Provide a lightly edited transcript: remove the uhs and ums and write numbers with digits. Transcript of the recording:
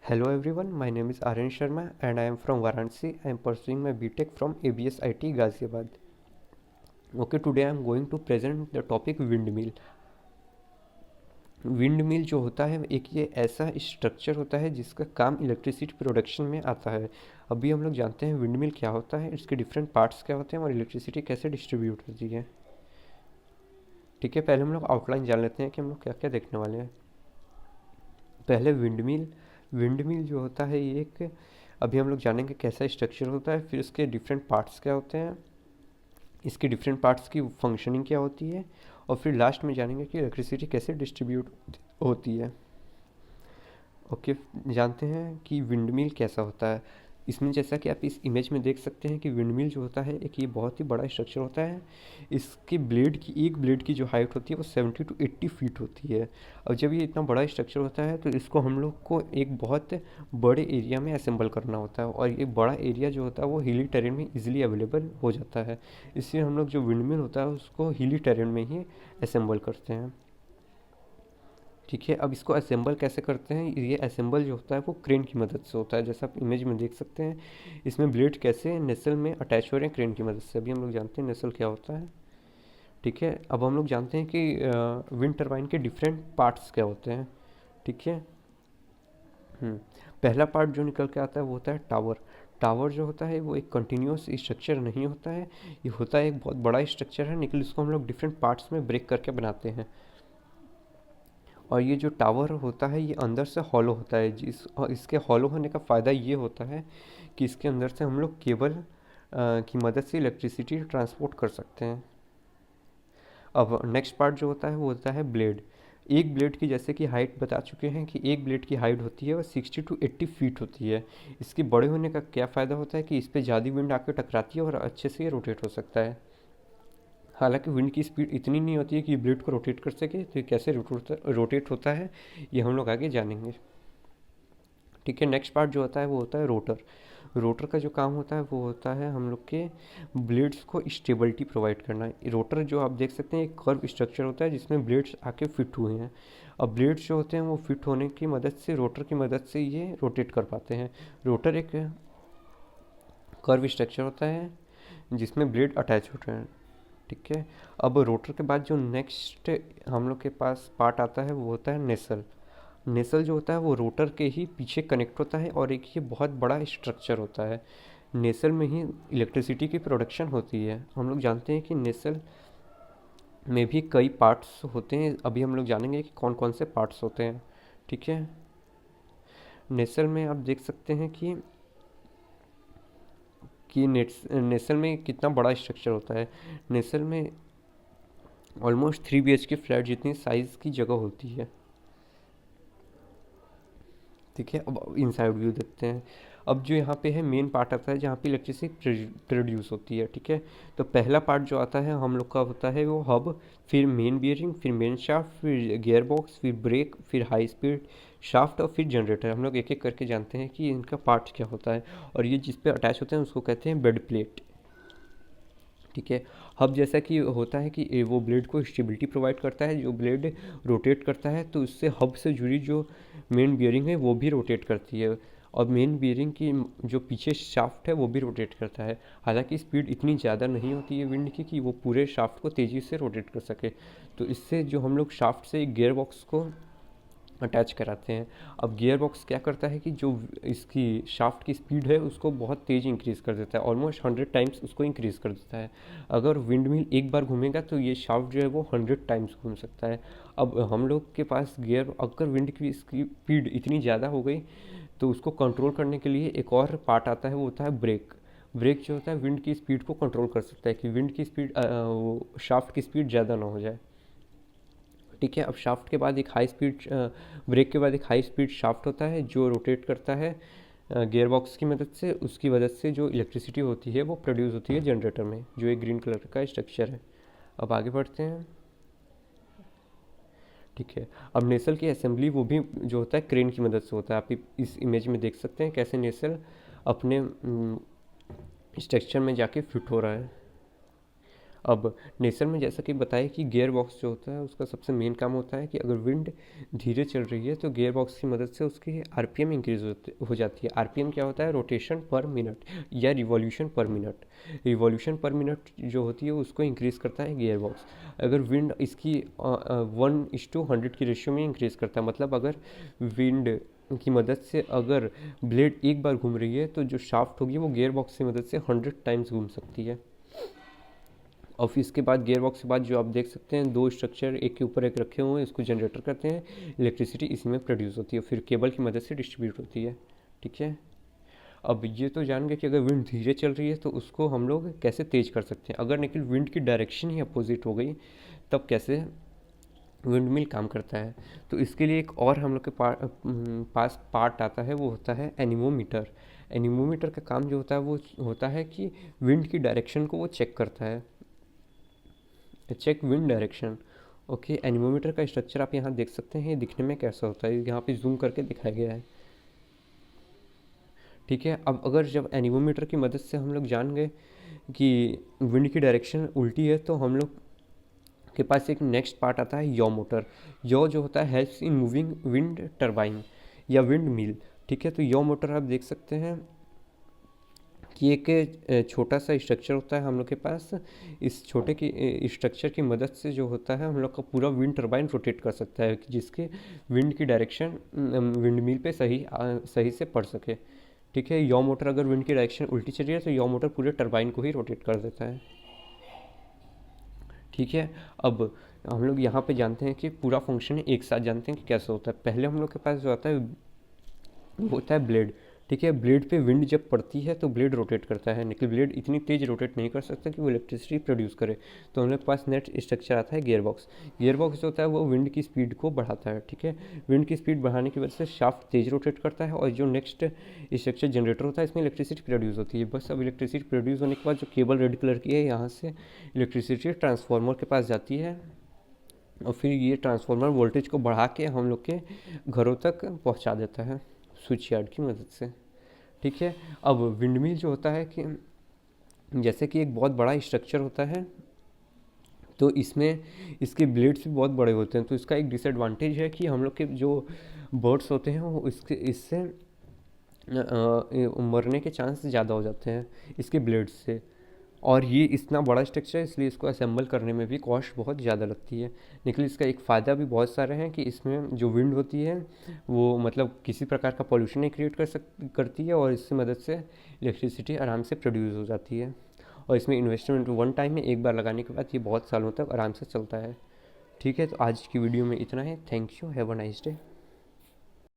Hello everyone, my name is Aryan Sharma and I am from Varanasi. I am pursuing my BTech from ABS IT Ghaziabad. Okay, today I am going to present the topic windmill. Wind जो होता है एक ये ऐसा structure होता है जिसका काम इलेक्ट्रिसिटी प्रोडक्शन में आता है। अभी हम लोग जानते हैं विंड मिल क्या होता है, इसके डिफरेंट पार्ट्स क्या होते हैं और इलेक्ट्रिसिटी कैसे डिस्ट्रीब्यूट होती है। ठीक है, पहले हम लोग आउटलाइन जान लेते हैं कि हम लोग क्या क्या देखने वाले हैं। पहले विंड मिल जो होता है ये एक, अभी हम लोग जानेंगे कैसा स्ट्रक्चर होता है, फिर इसके डिफरेंट पार्ट्स क्या होते हैं, इसके डिफरेंट पार्ट्स की फंक्शनिंग क्या होती है, और फिर लास्ट में जानेंगे कि इलेक्ट्रिसिटी कैसे डिस्ट्रीब्यूट होती है। ओके, जानते हैं कि विंडमिल कैसा होता है। इसमें जैसा कि आप इस इमेज में देख सकते हैं कि विंडमिल जो होता है एक ये बहुत ही बड़ा स्ट्रक्चर होता है। इसके ब्लेड की, एक ब्लेड की जो हाइट होती है वो 70 to 80 फीट होती है। और जब ये इतना बड़ा स्ट्रक्चर होता है तो इसको हम लोग को एक बहुत बड़े एरिया में असेंबल करना होता है, और ये बड़ा एरिया जो होता है वो हिली टेरेन में इजीली अवेलेबल हो जाता है। इसलिए हम लोग जो विंडमिल होता है उसको हिली टेरेन में ही असेंबल करते हैं। ठीक है, अब इसको असेंबल कैसे करते हैं, ये असेंबल जो होता है वो क्रेन की मदद से होता है। जैसा आप इमेज में देख सकते हैं, इसमें ब्लेड कैसे नेसल में अटैच हो रहे हैं क्रेन की मदद से। अभी हम लोग जानते हैं नेसल क्या होता है। ठीक है, अब हम लोग जानते हैं कि विंड टरबाइन के डिफरेंट पार्ट्स क्या होते हैं। ठीक है। हम्म, पहला पार्ट जो निकल के आता है वो होता है टावर। टावर जो होता है वो एक कंटिन्यूस स्ट्रक्चर नहीं होता है, ये होता है एक बहुत बड़ा स्ट्रक्चर है, लेकिन इसको हम लोग डिफरेंट पार्ट्स में ब्रेक करके बनाते हैं। और ये जो टावर होता है ये अंदर से हॉलो होता है, और इसके हॉलो होने का फ़ायदा ये होता है कि इसके अंदर से हम लोग केबल की मदद से इलेक्ट्रिसिटी ट्रांसपोर्ट कर सकते हैं। अब नेक्स्ट पार्ट जो होता है वो होता है ब्लेड। एक ब्लेड की, जैसे कि हाइट बता चुके हैं कि एक ब्लेड की हाइट होती है वो 60 to 80 फीट होती है। इसके बड़े होने का क्या फ़ायदा होता है कि इस पर ज़्यादा विंड आकर टकराती है और अच्छे से ये रोटेट हो सकता है। हालांकि विंड की स्पीड इतनी नहीं होती है कि ब्लेड को रोटेट कर सके, तो ये कैसे रोटेट होता है ये हम लोग आगे जानेंगे। ठीक है, नेक्स्ट पार्ट जो होता है वो होता है रोटर। रोटर का जो काम होता है वो होता है हम लोग के ब्लेड्स को स्टेबिलिटी प्रोवाइड करना। रोटर जो आप देख सकते हैं एक कर्व स्ट्रक्चर होता है जिसमें ब्लेड्स आके फिट हुए हैं। अब ब्लेड्स जो होते हैं वो फिट होने की मदद से, रोटर की मदद से ये रोटेट कर पाते हैं। रोटर एक कर्व स्ट्रक्चर होता है जिसमें ब्लेड अटैच होते हैं। ठीक है, अब रोटर के बाद जो नेक्स्ट हम लोग के पास पार्ट आता है वो होता है नेसल। नेसल जो होता है वो रोटर के ही पीछे कनेक्ट होता है और एक ये बहुत बड़ा स्ट्रक्चर होता है। नेसल में ही इलेक्ट्रिसिटी की प्रोडक्शन होती है। हम लोग जानते हैं कि नेसल में भी कई पार्ट्स होते हैं, अभी हम लोग जानेंगे कि कौन कौन से पार्ट्स होते हैं। ठीक है, नेसल में आप देख सकते हैं कि नेसल में कितना बड़ा स्ट्रक्चर होता है। नेसल में ऑलमोस्ट 3 BHK फ्लैट जितनी साइज़ की जगह होती है। ठीक है, अब इनसाइड व्यू देखते हैं। अब जो यहाँ पे है मेन पार्ट आता है जहाँ पे इलेक्ट्रिसिटी प्रोड्यूस होती है। ठीक है, तो पहला पार्ट जो आता है हम लोग का होता है वो हब, फिर मेन बियरिंग, फिर मेन शाफ्ट, फिर गियर बॉक्स, फिर ब्रेक, फिर हाई स्पीड शाफ्ट और फिर जनरेटर। हम लोग एक एक करके जानते हैं कि इनका पार्ट क्या होता है, और ये जिस पे अटैच होते हैं उसको कहते हैं बेड प्लेट। ठीक है, हब जैसा कि होता है कि वो ब्लेड को स्टेबिलिटी प्रोवाइड करता है। जो ब्लेड रोटेट करता है तो उससे हब से जुड़ी जो मेन बियरिंग है वो भी रोटेट करती है, और मेन बियरिंग की जो पीछे शाफ्ट है वो भी रोटेट करता है। हालांकि स्पीड इतनी ज़्यादा नहीं होती है विंड की कि वो पूरे शाफ्ट को तेज़ी से रोटेट कर सके, तो इससे जो हम लोग शाफ्ट से गियर बॉक्स को अटैच कराते हैं। अब गियर बॉक्स क्या करता है कि जो इसकी शाफ्ट की स्पीड है उसको बहुत तेज़ इंक्रीज़ कर देता है, ऑलमोस्ट 100 टाइम्स उसको इंक्रीज़ कर देता है। अगर विंड मिल एक बार घूमेगा तो ये शाफ्ट जो है वो 100 टाइम्स घूम सकता है। अब हम लोग के पास गियर, अगर विंड की स्पीड इतनी ज़्यादा हो गई तो उसको कंट्रोल करने के लिए एक और पार्ट आता है, वो होता है ब्रेक। ब्रेक जो होता है विंड की स्पीड को कंट्रोल कर सकता है कि विंड की स्पीड, शाफ्ट की स्पीड ज़्यादा ना हो जाए। ठीक है, अब शाफ्ट के बाद एक हाई स्पीड, ब्रेक के बाद एक हाई स्पीड शाफ्ट होता है जो रोटेट करता है गियर बॉक्स की मदद से। उसकी वजह से जो इलेक्ट्रिसिटी होती है वो प्रोड्यूस होती है जनरेटर में, जो एक ग्रीन कलर का स्ट्रक्चर है। अब आगे बढ़ते हैं। ठीक है, अब नेसल की असेंबली वो भी जो होता है क्रेन की मदद से होता है। आप इस इमेज में देख सकते हैं कैसे नेसल अपने स्ट्रक्चर में जाके फिट हो रहा है। अब नेचर में जैसा कि बताया कि गियर बॉक्स जो होता है उसका सबसे मेन काम होता है कि अगर विंड धीरे चल रही है तो गियर बॉक्स की मदद से उसकी आरपीएम इंक्रीज हो जाती है। आरपीएम क्या होता है? रोटेशन पर मिनट या रिवॉल्यूशन पर मिनट। रिवॉल्यूशन पर मिनट जो होती है उसको इंक्रीज़ करता है गियर बॉक्स। अगर विंड इसकी 1:100 की रेशियो में इंक्रीज़ करता है, मतलब अगर विंड की मदद से अगर ब्लेड एक बार घूम रही है तो जो शाफ्ट होगी वो गियर बॉक्स की मदद से 100 टाइम्स घूम सकती है। और फिर इसके बाद गियर बॉक्स के बाद जो आप देख सकते हैं दो स्ट्रक्चर एक के ऊपर एक रखे हुए हैं, इसको जनरेटर कहते हैं। इलेक्ट्रिसिटी इसी में प्रोड्यूस होती है, फिर केबल की मदद से डिस्ट्रीब्यूट होती है। ठीक है, अब ये तो जान गए कि अगर विंड धीरे चल रही है तो उसको हम लोग कैसे तेज़ कर सकते हैं। अगर लेकिन विंड की डायरेक्शन ही अपोजिट हो गई तब कैसे विंड मिल काम करता है। तो इसके लिए एक और हम लोग के पास पार्ट आता है, वो होता है एनीमोमीटर। एनीमोमीटर का काम जो होता है वो होता है कि विंड की डायरेक्शन को वो चेक करता है, check wind direction. Okay, anemometer का स्ट्रक्चर आप यहाँ देख सकते हैं, ये दिखने में कैसा होता है, यहाँ पे जूम करके दिखाया गया है। ठीक है, अब अगर जब एनीमोमीटर की मदद से हम लोग जान गए कि विंड की डायरेक्शन उल्टी है तो हम लोग के पास एक नेक्स्ट पार्ट आता है यॉ मोटर। यॉ जो होता है helps in moving wind turbine या विंड मिल। ठीक है, तो यॉ मोटर आप देख सकते हैं कि एक छोटा सा स्ट्रक्चर होता है हम लोग के पास। इस छोटे की स्ट्रक्चर की मदद से जो होता है हम लोग का पूरा विंड टरबाइन रोटेट कर सकता है, जिसके विंड की डायरेक्शन विंड मिल पे सही से पड़ सके। ठीक है, यॉ मोटर अगर विंड की डायरेक्शन उल्टी चल रही है तो यॉ मोटर पूरे टरबाइन को ही रोटेट कर देता है। ठीक है, अब हम लोग यहाँ पे जानते हैं कि पूरा फंक्शन एक साथ जानते हैं कि कैसे होता है। पहले हम लोग के पास जो आता है वो होता है ब्लेड। ठीक है, ब्लेड पे विंड जब पड़ती है तो ब्लेड रोटेट करता है, लेकिन ब्लेड इतनी तेज़ रोटेट नहीं कर सकता कि वो इलेक्ट्रिसिटी प्रोड्यूस करे। तो हम लोग के पास नेक्स्ट स्ट्रक्चर आता है गियर बॉक्स। गियर बॉक्स जो होता है वो विंड की स्पीड को बढ़ाता है। ठीक है, विंड की स्पीड बढ़ाने की वजह से शाफ्ट तेज रोटेट करता है, और जो नेक्स्ट स्ट्रक्चर जनरेटर होता है इसमें इलेक्ट्रिसिटी प्रोड्यूस होती है। बस अब इलेक्ट्रिसिटी प्रोड्यूस होने के बाद जो केबल रेड कलर की है यहाँ से इलेक्ट्रिसिटी ट्रांसफार्मर के पास जाती है, और फिर ये ट्रांसफार्मर वोल्टेज को बढ़ा के हम लोग के घरों तक पहुँचा देता है स्विच यार्ड की मदद से। ठीक है, अब विंडमिल जो होता है कि जैसे कि एक बहुत बड़ा स्ट्रक्चर होता है तो इसमें इसके ब्लेड्स भी बहुत बड़े होते हैं, तो इसका एक डिसएडवांटेज है कि हम लोग के जो बर्ड्स होते हैं वो इससे मरने के चांस ज़्यादा हो जाते हैं इसके ब्लेड्स से। और ये इतना बड़ा स्ट्रक्चर है इसलिए इसको असेंबल करने में भी कॉस्ट बहुत ज़्यादा लगती है। लेकिन इसका एक फ़ायदा भी बहुत सारे हैं कि इसमें जो विंड होती है वो मतलब किसी प्रकार का पॉल्यूशन नहीं क्रिएट करती है, और इसकी मदद से इलेक्ट्रिसिटी आराम से प्रोड्यूस हो जाती है। और इसमें इन्वेस्टमेंट वन टाइम में एक बार लगाने के बाद ये बहुत सालों तक आराम से चलता है। ठीक है, तो आज की वीडियो में इतना है। Thank you, have a nice day.